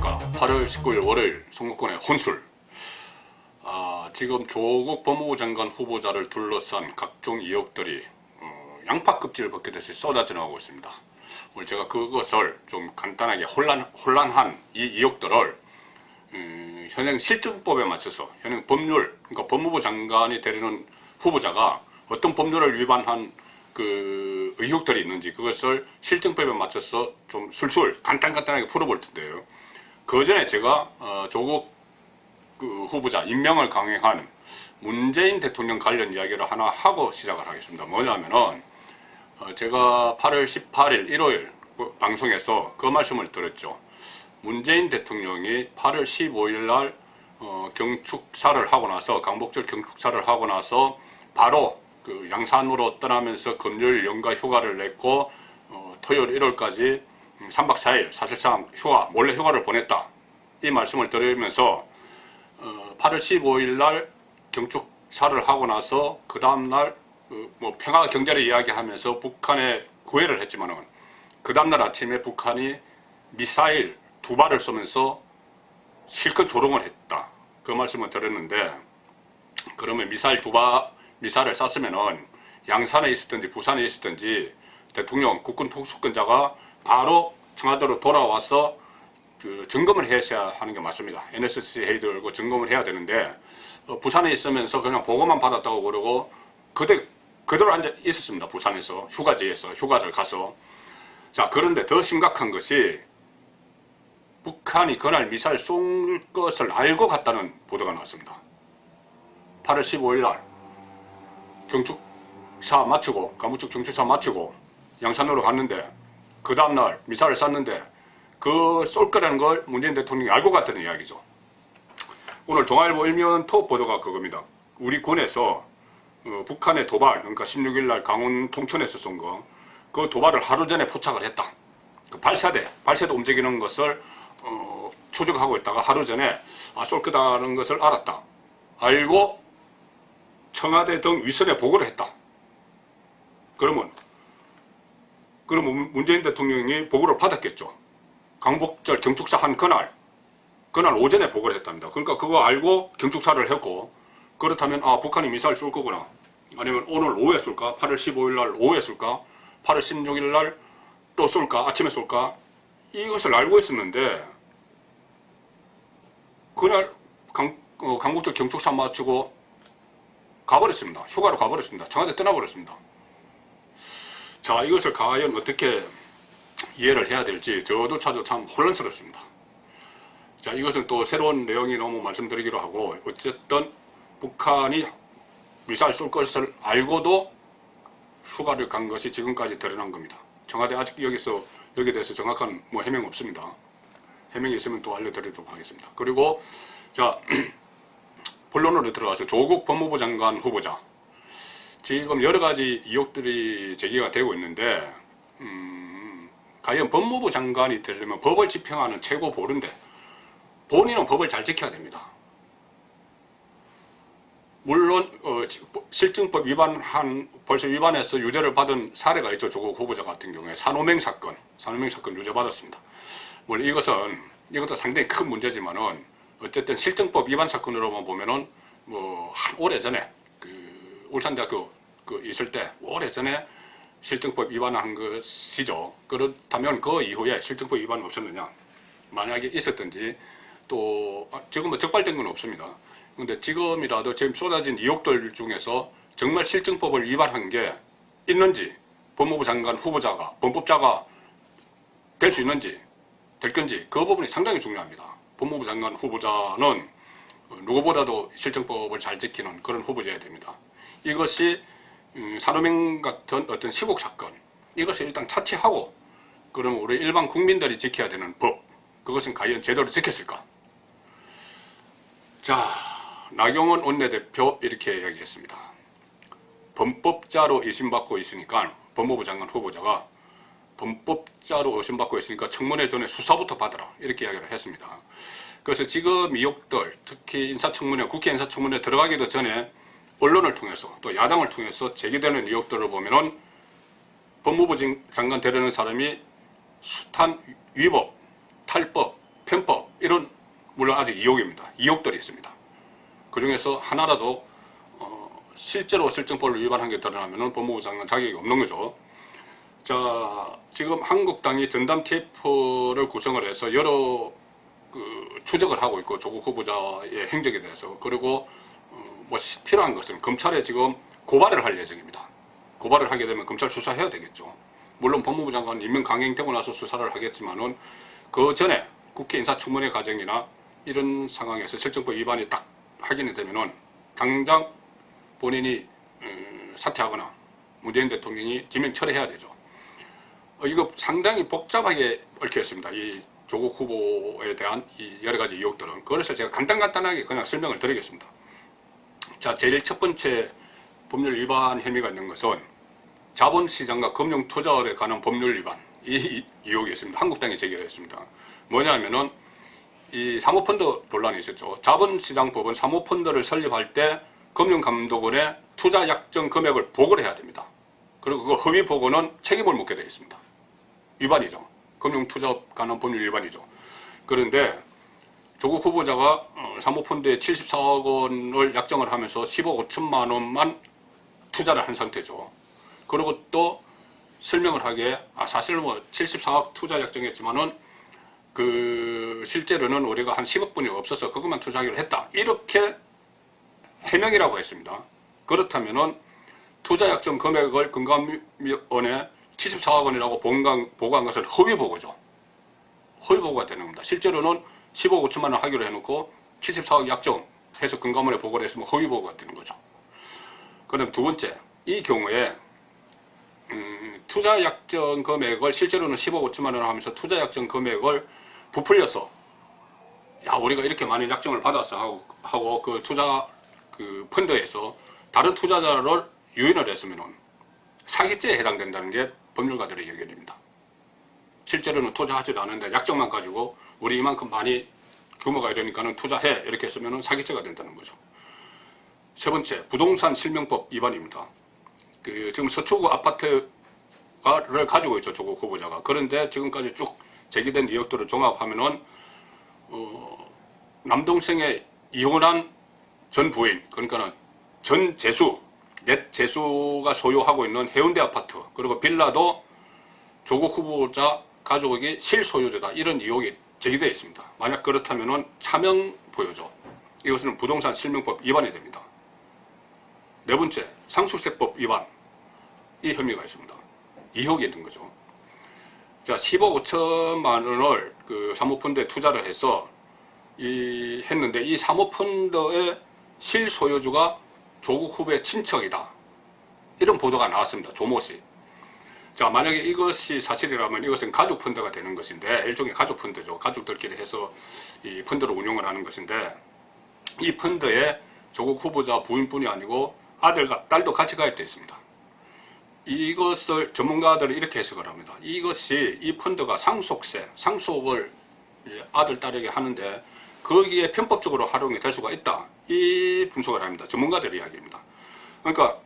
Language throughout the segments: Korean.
안녕하십니까. 8월 19일 월요일 선거권의 혼술. 지금 조국 법무부 장관 후보자를 둘러싼 각종 의혹들이 양파껍질을 벗기듯이 쏟아져 나오고 있습니다. 오늘 제가 그것을 좀 간단하게 혼란한 이 의혹들을 현행 실정법에 맞춰서 현행 법률, 그러니까 법무부 장관이 되려는 후보자가 어떤 법률을 위반한 그 의혹들이 있는지 그것을 실정법에 맞춰서 좀 술술 간단하게 풀어볼 텐데요. 그 전에 제가 조국 그 후보자 임명을 강행한 문재인 대통령 관련 이야기를 하나 하고 시작을 하겠습니다. 뭐냐면은 제가 8월 18일 일요일 방송에서 그 말씀을 드렸죠. 문재인 대통령이 8월 15일 날 경축사를 하고 나서 강복절 경축사를 하고 나서 바로 그 양산으로 떠나면서 금요일 연가 휴가를 냈고 토요일 1월까지 3박 4일 사실상 몰래 휴가를 보냈다. 이 말씀을 드리면서 8월 15일 날 경축사를 하고 나서 그 다음날 뭐 평화 경제를 이야기하면서 북한에 구애를 했지만은 그 다음날 아침에 북한이 미사일 2발을 쏘면서 실컷 조롱을 했다. 그 말씀을 드렸는데, 그러면 미사일을 쐈으면은 양산에 있었든지 부산에 있었든지 대통령 국군 특수권자가 바로 청와대로 돌아와서 그 점검을 해야 하는 게 맞습니다. NSC 회의도 열고 점검을 해야 되는데 부산에 있으면서 그냥 보고만 받았다고 그러고 그대로 앉아 있었습니다. 부산에서 휴가지에서 휴가를 가서. 자, 그런데 더 심각한 것이 북한이 그날 미사일 쏠 것을 알고 갔다는 보도가 나왔습니다. 8월 15일 날 경축사 마치고 강북쪽 경축사 마치고 양산으로 갔는데 그 다음날 미사일을 쐈는데 그 쏠 거라는 걸 문재인 대통령이 알고 갔다는 이야기죠. 오늘 동아일보 일면 톱 보도가 그겁니다. 우리 군에서 북한의 도발, 그러니까 16일 날 강원 통천에서 쏜 거, 그 도발을 하루 전에 포착을 했다. 그 발사대 움직이는 것을 추적하고 있다가 하루 전에 쏠 거다는 것을 알았다. 알고 청와대 등 위선에 보고를 했다. 그러면 문재인 대통령이 보고를 받았겠죠. 강복절 경축사 한 그날 오전에 보고를 했답니다. 그러니까 그거 알고 경축사를 했고, 그렇다면 북한이 미사일 쏠 거구나. 아니면 오늘 오후에 쏠까? 8월 15일 날 오후에 쏠까? 8월 16일 날 또 쏠까? 아침에 쏠까? 이것을 알고 있었는데 그날 강북절 경축사 마치고 가버렸습니다. 휴가로 가버렸습니다. 청와대 떠나버렸습니다. 자, 이것을 과연 어떻게 이해를 해야 될지 저조차도 참 혼란스럽습니다. 자, 이것은 또 새로운 내용이 너무 말씀드리기로 하고, 어쨌든 북한이 미사일 쏠 것을 알고도 휴가를 간 것이 지금까지 드러난 겁니다. 청와대 아직 여기에 대해서 정확한 해명 없습니다. 해명이 있으면 또 알려드리도록 하겠습니다. 그리고 자, 본론으로 들어가서 조국 법무부 장관 후보자, 지금 여러 가지 의혹들이 제기가 되고 있는데 과연 법무부 장관이 되려면 법을 집행하는 최고 보루인데 본인은 법을 잘 지켜야 됩니다. 물론 실증법 벌써 위반해서 유죄를 받은 사례가 있죠. 조국 후보자 같은 경우에 산호맹 사건 유죄 받았습니다. 물론 이것도 상당히 큰 문제지만은 어쨌든 실증법 위반 사건으로만 보면은 한 오래전에 울산대학교 있을 때 오래전에 실증법 위반한 것이죠. 그렇다면 그 이후에 실증법 위반은 없었느냐? 만약에 있었든지, 또 지금은 적발된 건 없습니다. 근데 지금이라도 지금 쏟아진 의혹들 중에서 정말 실증법을 위반한 게 있는지, 법무부 장관 후보자가 범법자가 될 수 있는지 될 건지, 그 부분이 상당히 중요합니다. 법무부 장관 후보자는 누구보다도 실정법을 잘 지키는 그런 후보자여야 됩니다. 이것이 산호맹 같은 어떤 시국 사건, 이것을 일단 차치하고 그럼 우리 일반 국민들이 지켜야 되는 법, 그것은 과연 제대로 지켰을까? 자, 나경원 원내대표 이렇게 이야기했습니다. 범법자로 의심받고 있으니까 법무부 장관 후보자가 범법자로 의심받고 있으니까 청문회 전에 수사부터 받아라, 이렇게 이야기를 했습니다. 그래서 지금 의혹들, 특히 인사청문회, 국회 인사청문회 들어가기도 전에 언론을 통해서 또 야당을 통해서 제기되는 의혹들을 보면은 법무부 장관 되려는 사람이 숱한 위법, 탈법, 편법 물론 아직 2억입니다. 2억들이 있습니다. 그 중에서 하나라도 실제로 실정법을 위반한 게 드러나면 법무부 장관 자격이 없는 거죠. 자, 지금 한국당이 전담 TF를 구성을 해서 여러 추적을 하고 있고, 조국 후보자의 행적에 대해서. 그리고 뭐 필요한 것은 검찰에 지금 고발을 할 예정입니다. 고발을 하게 되면 검찰 수사해야 되겠죠. 물론 법무부 장관 임명 강행되고 나서 수사를 하겠지만은 그 전에 국회 인사청문회 과정이나 이런 상황에서 실정법 위반이 딱 확인이 되면은 당장 본인이 사퇴하거나 문재인 대통령이 지명 철회해야 되죠. 이거 상당히 복잡하게 얽혀 있습니다. 이 조국 후보에 대한 이 여러 가지 의혹들은. 그래서 제가 간단하게 그냥 설명을 드리겠습니다. 자, 제일 첫 번째 법률 위반 혐의가 있는 것은 자본시장과 금융투자업에 관한 법률 위반, 이 의혹이 있습니다. 한국당이 제기를 했습니다. 뭐냐면은 이 사모펀드 논란이 있었죠. 자본시장법은 사모펀드를 설립할 때 금융감독원에 투자 약정 금액을 보고를 해야 됩니다. 그리고 그 허위 보고는 책임을 묻게 되어 있습니다. 위반이죠. 금융투자업 관한 법률 위반이죠. 그런데 조국 후보자가 사모펀드에 74억 원을 약정을 하면서 10억 5천만 원만 투자를 한 상태죠. 그리고 또 설명을 하기에 사실 뭐 74억 투자 약정했지만은 실제로는 우리가 한 10억 분이 없어서 그것만 투자하기로 했다. 이렇게 해명이라고 했습니다. 그렇다면은 투자 약정 금액을 금감원에 74억 원이라고 보고한 것은 허위 보고죠. 허위 보고가 되는 겁니다. 실제로는 15억 5천만 원 하기로 해놓고 74억 약정 해서 금감원에 보고를 했으면 허위 보고가 되는 거죠. 그럼 두 번째, 이 경우에 투자 약정 금액을 실제로는 15억 5천만 원 하면서 투자 약정 금액을 부풀려서 우리가 이렇게 많은 약정을 받았어 하고 그 투자 펀드에서 다른 투자자를 유인을 했으면 사기죄에 해당된다는 게 법률가들의 의견입니다. 실제로는 투자하지도 않은데 약정만 가지고 우리 이만큼 많이 규모가 이러니까는 투자해 이렇게 했으면 사기죄가 된다는 거죠. 세 번째, 부동산 실명법 위반입니다. 지금 서초구 아파트를 가지고 있죠, 조국 후보자가. 그런데 지금까지 쭉 제기된 의혹들을 종합하면은 남동생의 이혼한 전 부인, 그러니까는 전 재수, 옛 재수가 소유하고 있는 해운대 아파트, 그리고 빌라도 조국 후보자 가족이 실소유주다. 이런 의혹이 제기되어 있습니다. 만약 그렇다면은 차명 보유죠. 이것은 부동산 실명법 위반이 됩니다. 네 번째, 상속세법 위반. 이 혐의가 있습니다. 의혹이 있는 거죠. 자, 10억 5천만 원을 사모펀드에 투자를 해서 했는데 이 사모펀드의 실소유주가 조국 후보의 친척이다. 이런 보도가 나왔습니다. 조모 씨. 자, 만약에 이것이 사실이라면 이것은 가족 펀드가 되는 것인데, 일종의 가족 펀드죠. 가족들끼리 해서 이 펀드를 운용을 하는 것인데, 이 펀드에 조국 후보자 부인뿐이 아니고 아들과 딸도 같이 가입되어 있습니다. 이것을 전문가들은 이렇게 해석을 합니다. 이 펀드가 상속을 이제 아들, 딸에게 하는데 거기에 편법적으로 활용이 될 수가 있다. 이 분석을 합니다. 전문가들의 이야기입니다. 그러니까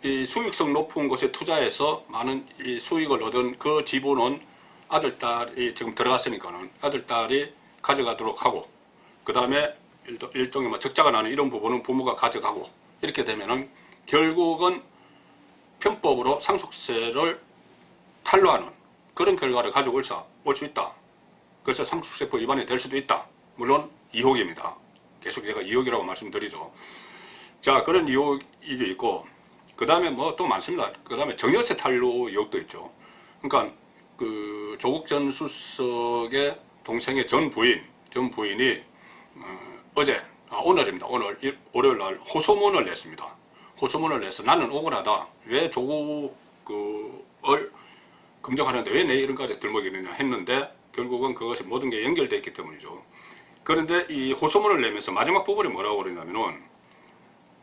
이 수익성 높은 곳에 투자해서 많은 이 수익을 얻은 그 지분은 아들, 딸이 지금 들어갔으니까는 아들, 딸이 가져가도록 하고, 그 다음에 일종의 뭐 적자가 나는 이런 부분은 부모가 가져가고, 이렇게 되면은 결국은 편법으로 상속세를 탈루하는 그런 결과를 가지고 올 수 있다. 그래서 상속세법 위반이 될 수도 있다. 물론 의혹입니다. 계속 제가 의혹이라고 말씀드리죠. 자, 그런 의혹이 있고, 그 다음에 뭐 또 많습니다. 그 다음에 정여세 탈루 의혹도 있죠. 그러니까 조국 전 수석의 동생의 전 부인이 오늘입니다. 오늘 월요일 날 호소문을 냈습니다. 호소문을 내서 나는 억울하다. 왜 조국을 검증하는데 왜 내 이름까지 들먹이느냐 했는데 결국은 그것이 모든 게 연결되어 있기 때문이죠. 그런데 이 호소문을 내면서 마지막 부분이 뭐라고 그러냐면은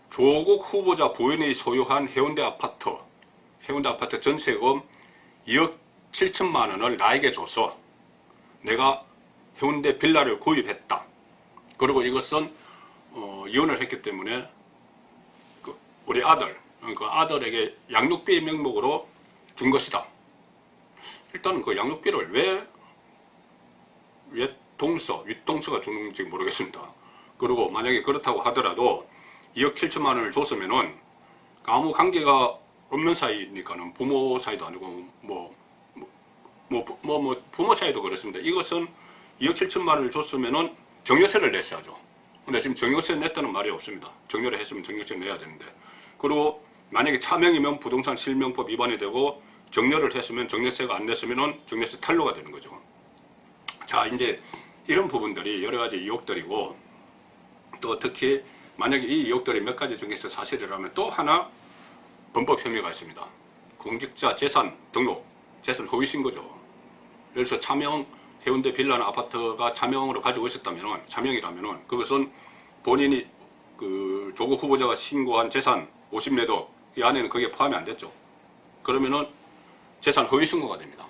조국 후보자 부인이 소유한 해운대 아파트 전세금 2억 7천만 원을 나에게 줘서 내가 해운대 빌라를 구입했다. 그리고 이것은 이혼을 했기 때문에 우리 아들에게 양육비 명목으로 준 것이다. 일단은 그 양육비를 왜 동서, 윗동서가 주는지 모르겠습니다. 그리고 만약에 그렇다고 하더라도 2억 7천만 원을 줬으면은 아무 관계가 없는 사이니까는 부모 사이도 아니고 부모 사이도 그렇습니다. 이것은 2억 7천만 원을 줬으면은 정여세를 냈어야죠. 근데 지금 정여세 냈다는 말이 없습니다. 정여를 했으면 정여세 내야 되는데. 그리고 만약에 차명이면 부동산 실명법 위반이 되고 정여를 했으면 정여세가 안 냈으면은 정여세 탈루가 되는 거죠. 자, 이제 이런 부분들이 여러 가지 의혹들이고, 또 특히 만약에 이 의혹들이 몇 가지 중에서 사실이라면 또 하나 범법 혐의가 있습니다. 공직자 재산 등록, 재산 허위 신고죠. 예를 들어서 차명 해운대 빌라나 아파트가 차명으로 가지고 있었다면, 차명이라면은 그것은 본인이 그 조국 후보자가 신고한 재산 50매도 이 안에는 그게 포함이 안 됐죠. 그러면은 재산 허위 신고가 됩니다.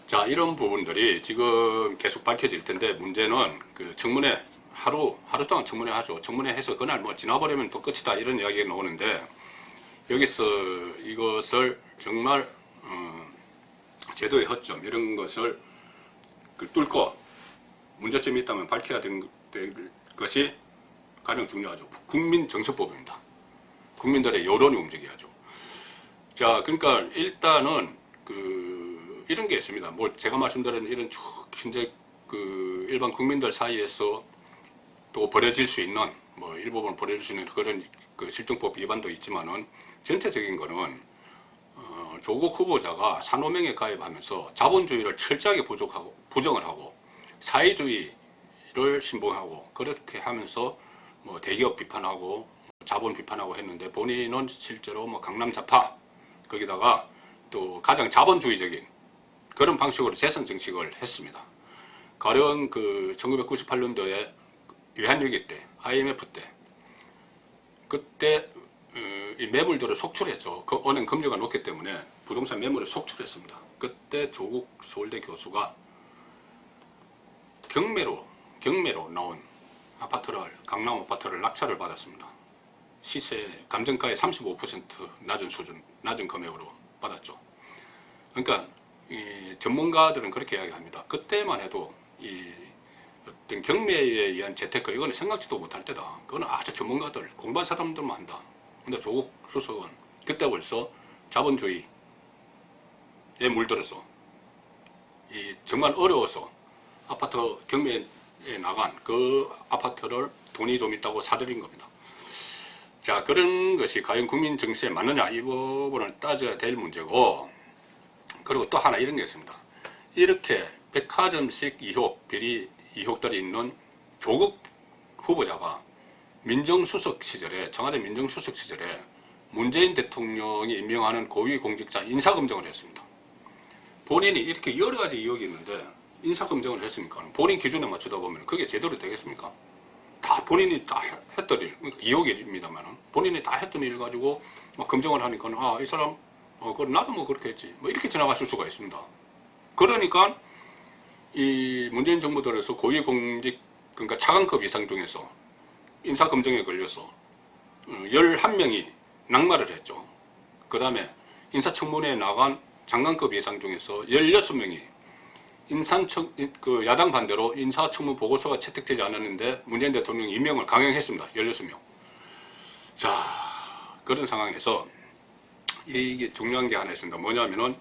자, 이런 부분들이 지금 계속 밝혀질 텐데, 문제는 그 청문회 하루 동안 청문회 하죠. 청문회 해서 그날 뭐 지나버리면 또 끝이다 이런 이야기가 나오는데, 여기서 이것을 정말 제도의 허점 이런 것을 뚫고 문제점이 있다면 밝혀야 될 것이 가장 중요하죠. 국민정서법입니다. 국민들의 여론이 움직여야죠. 자, 그러니까 일단은 이런 게 있습니다. 뭐 제가 말씀드린 이런 현재 그 일반 국민들 사이에서 또 벌어질 수 있는 뭐 일부분 벌어질 수 있는 그런 그 실정법 위반도 있지만은, 전체적인 거는 조국 후보자가 산호명에 가입하면서 자본주의를 철저하게 부정을 하고 사회주의를 신봉하고, 그렇게 하면서 뭐 대기업 비판하고 자본 비판하고 했는데, 본인은 실제로 뭐 강남 좌파, 거기다가 또 가장 자본주의적인 그런 방식으로 재선 정책을 했습니다. 가령 그 1998년도에 외환위기 때, IMF 때, 그때 이 매물들을 속출했죠. 그 은행 금리가 높기 때문에 부동산 매물을 속출했습니다. 그때 조국 서울대 교수가 경매로 나온 아파트를, 강남 아파트를 낙찰을 받았습니다. 시세 감정가의 35% 낮은 수준, 낮은 금액으로 받았죠. 그러니까 이 전문가들은 그렇게 이야기합니다. 그때만 해도 이 어떤 경매에 의한 재테크, 이거는 생각지도 못할 때다. 그거는 아주 전문가들, 공부한 사람들만 한다. 근데 조국 수석은 그때 벌써 자본주의에 물들어서 정말 어려워서 아파트 경매에 나간 그 아파트를 돈이 좀 있다고 사들인 겁니다. 자, 그런 것이 과연 국민 정서에 맞느냐, 이 부분을 따져야 될 문제고, 그리고 또 하나 이런 게 있습니다. 이렇게 백화점식 의혹, 비리 의혹들이 있는 조국 후보자가 민정수석 시절에, 청와대 민정수석 시절에 문재인 대통령이 임명하는 고위공직자 인사검증을 했습니다. 본인이 이렇게 여러 가지 의혹이 있는데 인사검증을 했으니까 본인 기준에 맞추다 보면 그게 제대로 되겠습니까? 다 본인이 다 했던 일, 그러니까 의혹입니다만 본인이 다 했던 일 가지고 막 검증을 하니까 이 사람 그럼 나도 뭐 그렇게 했지, 뭐 이렇게 지나갔을 수가 있습니다. 그러니까 이 문재인 정부 들에서 고위공직, 그러니까 차관급 이상 중에서 인사검증에 걸려서 11명이 낙마를 했죠. 그 다음에 인사청문회에 나간 장관급 이상 중에서 16명이 야당 반대로 인사청문 보고서가 채택되지 않았는데 문재인 대통령이 임명을 강행했습니다. 16명. 자, 그런 상황에서 이게 중요한 게 하나 있습니다. 뭐냐면은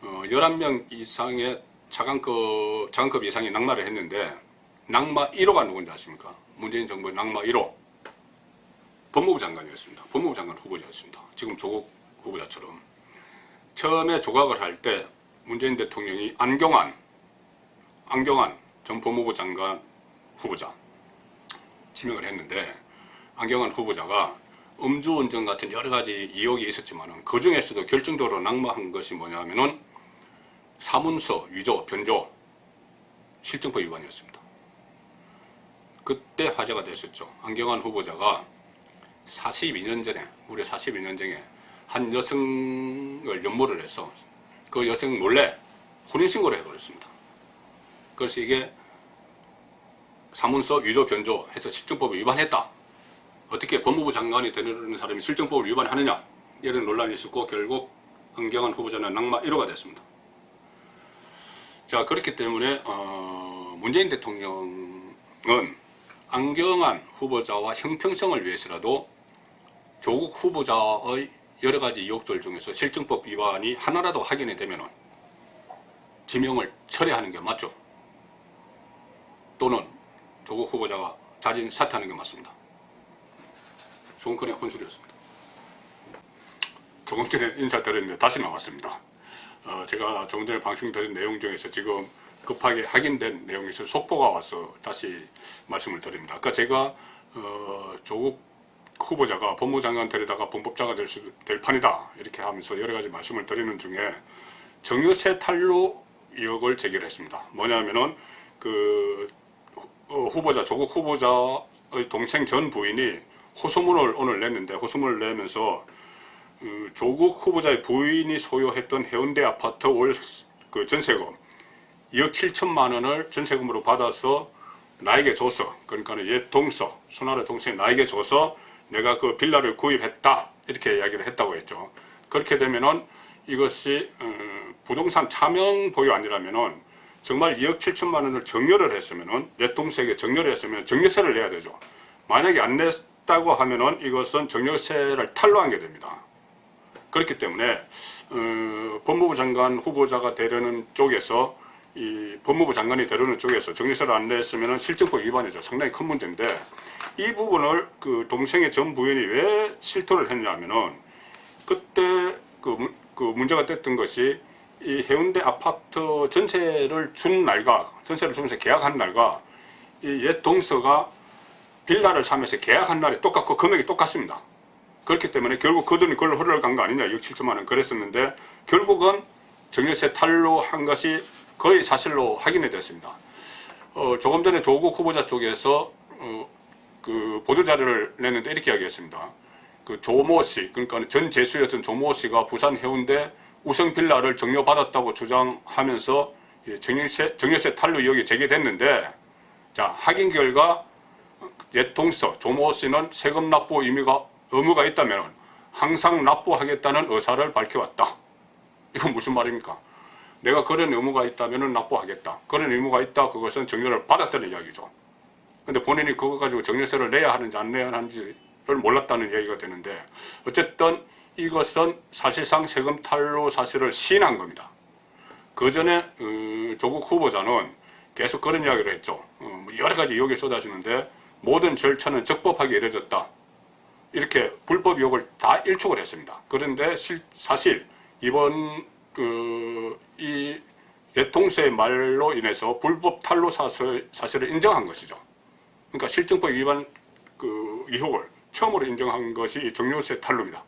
11명 이상의 장관급 이상이 낙마를 했는데, 낙마 1호가 누군지 아십니까? 문재인 정부의 낙마 1호 법무부 장관이었습니다. 법무부 장관 후보자였습니다. 지금 조국 후보자처럼. 처음에 조각을 할 때 문재인 대통령이 안경환 전 법무부 장관 후보자 지명을 했는데, 안경환 후보자가 음주운전 같은 여러 가지 의혹이 있었지만 그 중에서도 결정적으로 낙마한 것이 뭐냐면은 사문서 위조, 변조, 실정법 위반이었습니다. 그때 화제가 됐었죠. 안경환 후보자가 42년 전에, 무려 42년 전에 한 여성을 연모를 해서 그 여성 몰래 혼인신고를 해버렸습니다. 그래서 이게 사문서 위조, 변조 해서 실정법을 위반했다. 어떻게 법무부 장관이 되는 사람이 실정법을 위반하느냐, 이런 논란이 있었고 결국 안경환 후보자는 낙마 1호가 됐습니다. 자, 그렇기 때문에 문재인 대통령은 안경환 후보자와 형평성을 위해서라도 조국 후보자의 여러 가지 의혹들 중에서 실정법 위반이 하나라도 확인이 되면 지명을 철회하는 게 맞죠. 또는 조국 후보자가 자진 사퇴하는 게 맞습니다. 조금권의 혼술이었습니다. 조금 전에 인사드렸는데 다시 나왔습니다. 제가 조금 전에 방송드린 내용 중에서 지금 급하게 확인된 내용에서 속보가 와서 다시 말씀을 드립니다. 아까 제가 조국 후보자가 법무장관 데려다가 범법자가 될 판이다 이렇게 하면서 여러 가지 말씀을 드리는 중에 정유세 탄로 의혹을 제기를 했습니다. 뭐냐면은 그 후보자 조국 후보자의 동생 전 부인이 호소문을 오늘 냈는데, 호소문을 내면서 조국 후보자의 부인이 소유했던 해운대 아파트 월 그 전세금 2억 7천만 원을 전세금으로 받아서 나에게 줘서, 그러니까 옛 동서, 손아래 동생이 나에게 줘서 내가 그 빌라를 구입했다 이렇게 이야기를 했다고 했죠. 그렇게 되면은 이것이 부동산 차명 보유 아니라면은 정말 2억 7천만 원을 정려를 했으면은, 옛 동생에게 정려를 했으면 정려세를 내야 되죠. 만약에 안 냈다고 하면은 이것은 정려세를 탈루한 게 됩니다. 그렇기 때문에 법무부 장관 후보자가 되려는 쪽에서, 이 법무부 장관이 되려는 쪽에서 정려세를 안 냈으면 실정법 위반이죠. 상당히 큰 문제인데, 이 부분을 그 동생의 전 부인이 왜 실토를 했냐면은, 그때 그 문제가 됐던 것이 이 해운대 아파트 전세를 준 날과, 전세를 주면서 계약한 날과 이 옛 동서가 빌라를 사면서 계약한 날이 똑같고 금액이 똑같습니다. 그렇기 때문에 결국 그들이 그걸 허락을 간 거 아니냐, 6, 7천만 원 그랬었는데 결국은 정려세 탄로한 것이 거의 사실로 확인이 됐습니다. 조금 전에 조국 후보자 쪽에서 그 보도자료를 냈는데 이렇게 이야기했습니다. 그 조모 씨, 그러니까 전 재수였던 조모 씨가 부산 해운대 우성 빌라를 정려받았다고 주장하면서 정려세 탄로 의혹이 제기됐는데, 자, 확인 결과 옛 동서 조모 씨는 세금 납부 의무가 있다면 항상 납부하겠다는 의사를 밝혀왔다. 이건 무슨 말입니까? 내가 그런 의무가 있다면 납부하겠다. 그런 의무가 있다. 그것은 정려를 받았다는 이야기죠. 근데 본인이 그거 가지고 정려세를 내야 하는지 안 내야 하는지를 몰랐다는 이야기가 되는데, 어쨌든 이것은 사실상 세금 탈루 사실을 시인한 겁니다. 그 전에 조국 후보자는 계속 그런 이야기를 했죠. 여러 가지 의혹이 쏟아지는데 모든 절차는 적법하게 이루어졌다. 이렇게 불법 의혹을 다 일축을 했습니다. 그런데 사실 이번 이 예통세의 말로 인해서 불법 탈루 사실을 인정한 것이죠. 그러니까 실정법 위반 의혹을 처음으로 인정한 것이 정유세 탈루입니다.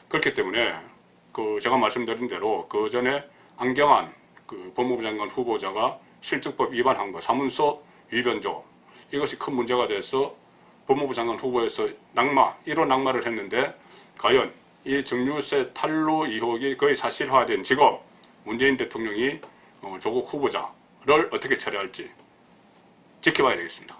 그렇기 때문에 제가 말씀드린 대로 그 전에 안경환 법무부 장관 후보자가 실정법 위반한 거, 사문서 위변조, 이것이 큰 문제가 돼서 법무부 장관 후보에서 1호 낙마를 했는데, 과연 이 정유세 탈루 의혹이 거의 사실화된 지금 문재인 대통령이 조국 후보자를 어떻게 처리할지 지켜봐야 되겠습니다.